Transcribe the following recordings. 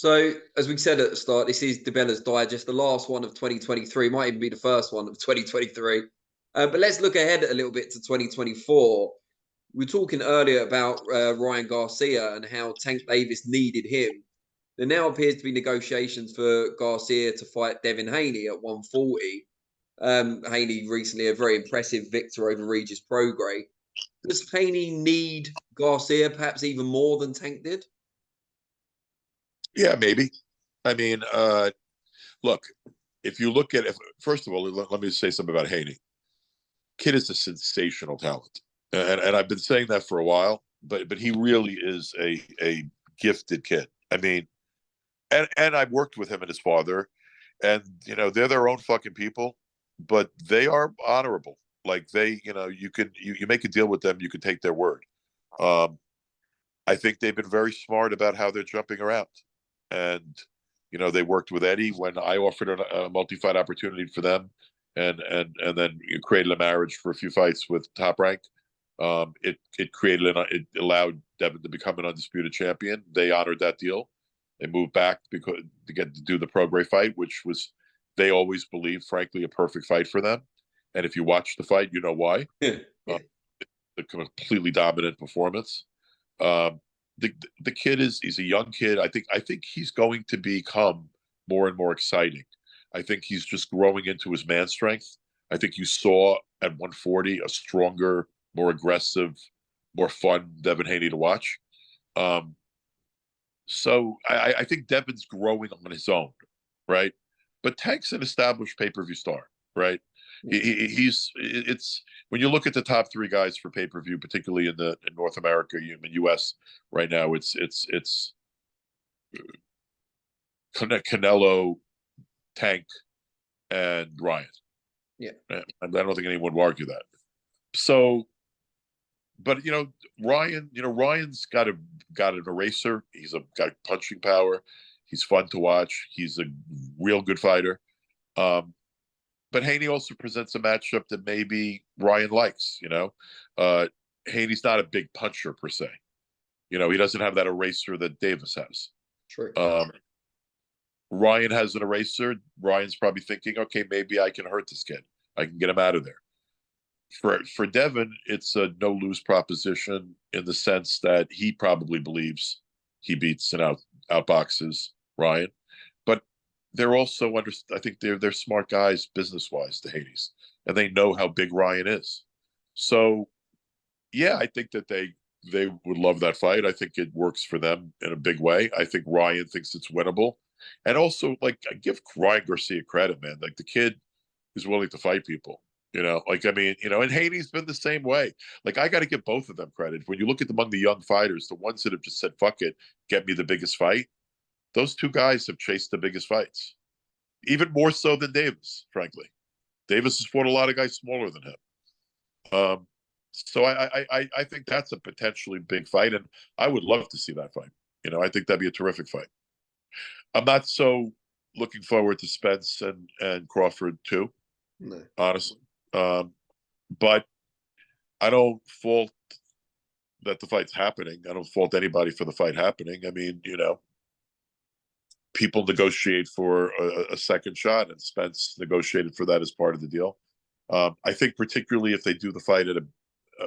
So, as we said at the start, this is DiBella's Digest, the last one of 2023, might even be the first one of 2023. But let's look ahead a little bit to 2024. We were talking earlier about Ryan Garcia and how Tank Davis needed him. There now appears to be negotiations for Garcia to fight Devin Haney at 140. Haney recently a very impressive victor over Regis Prograis. Does Haney need Garcia perhaps even more than Tank did? Yeah, maybe. I mean, look, if you look at it, first of all, let me say something about Haney. Kid is a sensational talent. And I've been saying that for a while, but he really is a gifted kid. I mean, and I've worked with him and his father, and they're their own fucking people, but they are honorable. Like you make a deal with them, you can take their word. I think they've been very smart about how they're jumping around, and they worked with Eddie when I offered a multi-fight opportunity for them, and then created a marriage for a few fights with Top Rank. It allowed Devin to become an undisputed champion. They honored that deal. They moved back to get to do the Prograis fight, which was, they always believed, frankly, a perfect fight for them. And if you watch the fight, you know why. The completely dominant performance. The kid he's a young kid. I think he's going to become more and more exciting. I think he's just growing into his man strength. I think you saw at 140 a stronger, more aggressive, more fun Devin Haney to watch. So I think Devin's growing on his own, right? But Tank's an established pay-per-view star, right? It's when you look at the top three guys for pay-per-view, particularly in North America, in the US right now, it's Canelo, Tank, and Ryan. Yeah, I don't think anyone would argue that. So, but Ryan's got an eraser. He's got punching power. He's fun to watch. He's a real good fighter. But Haney also presents a matchup that maybe Ryan likes. Haney's not a big puncher per se. He doesn't have that eraser that Davis has. True. Ryan has an eraser. Ryan's probably thinking, okay, maybe I can hurt this kid. I can get him out of there. For Devin, it's a no-lose proposition in the sense that he probably believes he beats and outboxes Ryan. But they're also I think they're smart guys business-wise, the Haney's, and they know how big Ryan is. So, yeah, I think that they would love that fight. I think it works for them in a big way. I think Ryan thinks it's winnable. And also, I give Ryan Garcia credit, man. Like, the kid is willing to fight people. And Haney's been the same way. I got to give both of them credit. When you look at among the young fighters, the ones that have just said, fuck it, get me the biggest fight, those two guys have chased the biggest fights. Even more so than Davis, frankly. Davis has fought a lot of guys smaller than him. So I think that's a potentially big fight, and I would love to see that fight. I think that'd be a terrific fight. I'm not so looking forward to Spence and Crawford too, No. honestly. But I don't fault that the fight's happening. I don't fault anybody for the fight happening. I mean, people negotiate for a second shot, and Spence negotiated for that as part of the deal. I think particularly if they do the fight at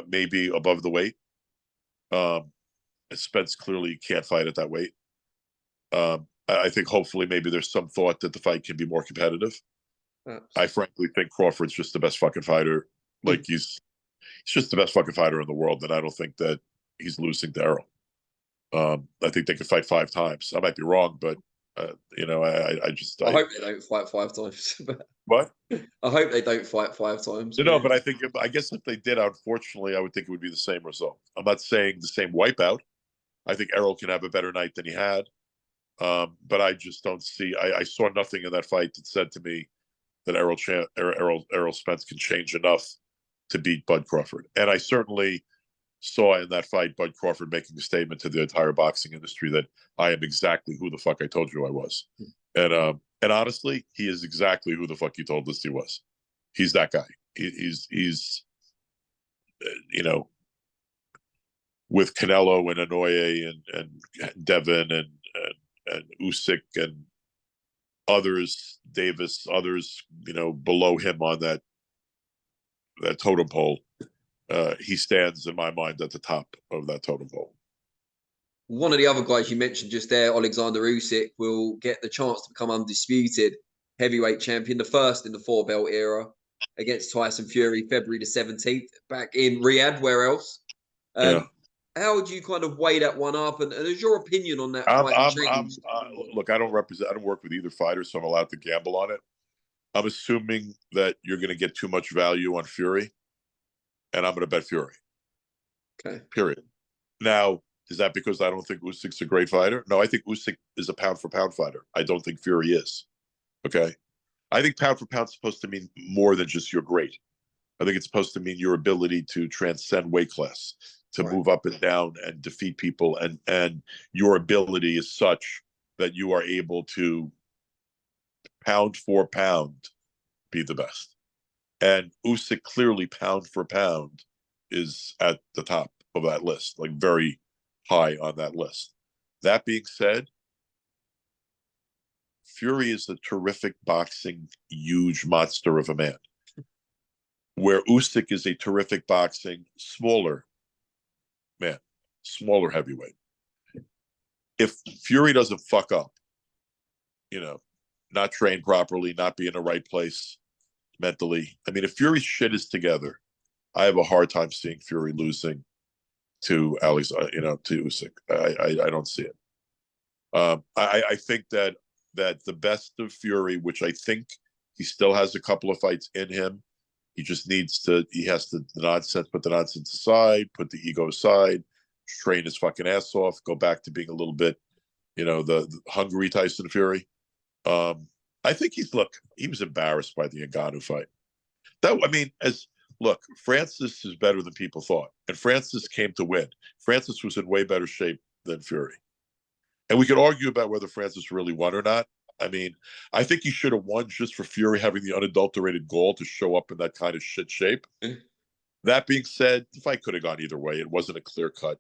maybe above the weight, Spence clearly can't fight at that weight. I think hopefully maybe there's some thought that the fight can be more competitive. I frankly think Crawford's just the best fucking fighter. He's just the best fucking fighter in the world, and I don't think that he's losing to Errol. I think they could fight 5 times. I might be wrong, but I hope they don't fight 5 times. What? I hope they don't fight 5 times. No, but I guess if they did, unfortunately, I would think it would be the same result. I'm not saying the same wipeout. I think Errol can have a better night than he had. But I just don't see. I saw nothing in that fight that said to me that Errol Spence can change enough to beat Bud Crawford. And I certainly saw in that fight Bud Crawford making a statement to the entire boxing industry that I am exactly who the fuck I told you I was. And honestly, he is exactly who the fuck you told us he was. He's that guy. He's with Canelo and Inoue and Devin and Usyk and others, Davis, others, below him on that totem pole, he stands in my mind at the top of that totem pole. One of the other guys you mentioned just there, Oleksandr Usyk, will get the chance to become undisputed heavyweight champion, the first in the 4-belt era, against Tyson Fury, February the 17th, back in Riyadh. Where else? How would you kind of weigh that one up? And is your opinion on that fight changed? Look, I don't work with either fighter, so I'm allowed to gamble on it. I'm assuming that you're going to get too much value on Fury, and I'm going to bet Fury. Okay. Period. Now, is that because I don't think Usyk's a great fighter? No, I think Usyk is a pound-for-pound fighter. I don't think Fury is. Okay? I think pound-for-pound is supposed to mean more than just you're great. I think it's supposed to mean your ability to transcend weight class, to move up and down and defeat people, and your ability is such that you are able to pound for pound be the best. And Usyk clearly pound for pound is at the top of that list, like very high on that list. That being said, Fury is a terrific boxing, huge monster of a man, where Usyk is a terrific boxing, smaller man, smaller heavyweight. If Fury doesn't fuck up, not train properly, not be in the right place mentally. I mean, if Fury's shit is together, I have a hard time seeing Fury losing to to Usyk. I don't see it. I think that the best of Fury, which I think he still has a couple of fights in him, he has to put the nonsense aside, put the ego aside, train his fucking ass off, go back to being a little bit, the hungry Tyson Fury. I think he was embarrassed by the Ngannou fight. Francis is better than people thought, and Francis came to win. Francis was in way better shape than Fury, and we could argue about whether Francis really won or not. I mean, I think he should have won just for Fury having the unadulterated gall to show up in that kind of shit shape. That being said, the fight could have gone either way. It wasn't a clear-cut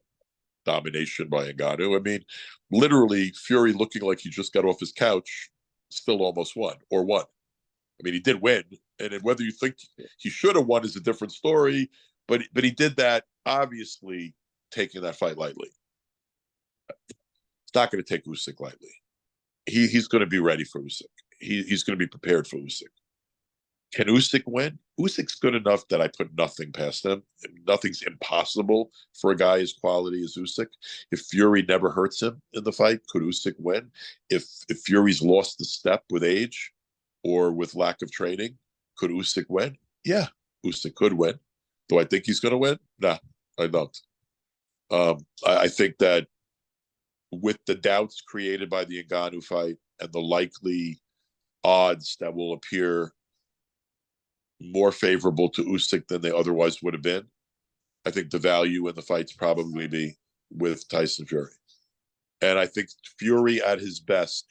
domination by Ngannou. I mean, literally, Fury looking like he just got off his couch still almost won. I mean, he did win, and then whether you think he should have won is a different story, but he did that, obviously taking that fight lightly. It's not going to take Usyk lightly. He's going to be ready for Usyk. He's going to be prepared for Usyk. Can Usyk win? Usyk's good enough that I put nothing past him. Nothing's impossible for a guy as quality as Usyk. If Fury never hurts him in the fight, could Usyk win? If Fury's lost the step with age or with lack of training, could Usyk win? Yeah, Usyk could win. Do I think he's going to win? Nah, I don't. I think that with the doubts created by the Ngannou fight and the likely odds that will appear more favorable to Usyk than they otherwise would have been, I think the value in the fight's probably be with Tyson Fury. And I think Fury at his best,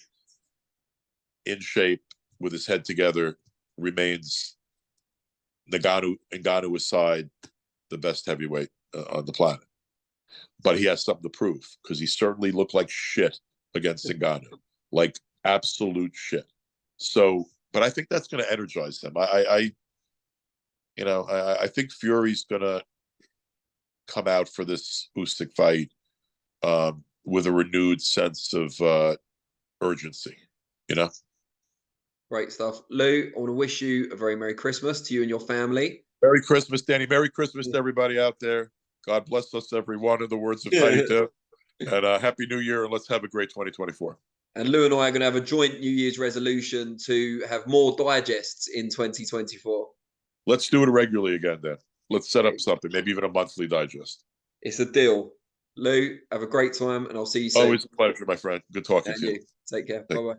in shape, with his head together, remains, Ngannou aside, the best heavyweight on the planet. But he has something to prove, because he certainly looked like shit against Ngannou, like absolute shit. So, but I think that's going to energize them. I think Fury's going to come out for this Usyk fight with a renewed sense of urgency, Great stuff. Lou, I want to wish you a very Merry Christmas to you and your family. Merry Christmas, Danny. Merry Christmas to everybody out there. God bless us, everyone, in the words of Tiny Tim. And Happy New Year, and let's have a great 2024. And Lou and I are going to have a joint New Year's resolution to have more digests in 2024. Let's do it regularly again, then. Let's set up something, maybe even a monthly digest. It's a deal. Lou, have a great time, and I'll see you soon. Always a pleasure, my friend. Good talking to you. Take care. Bye-bye.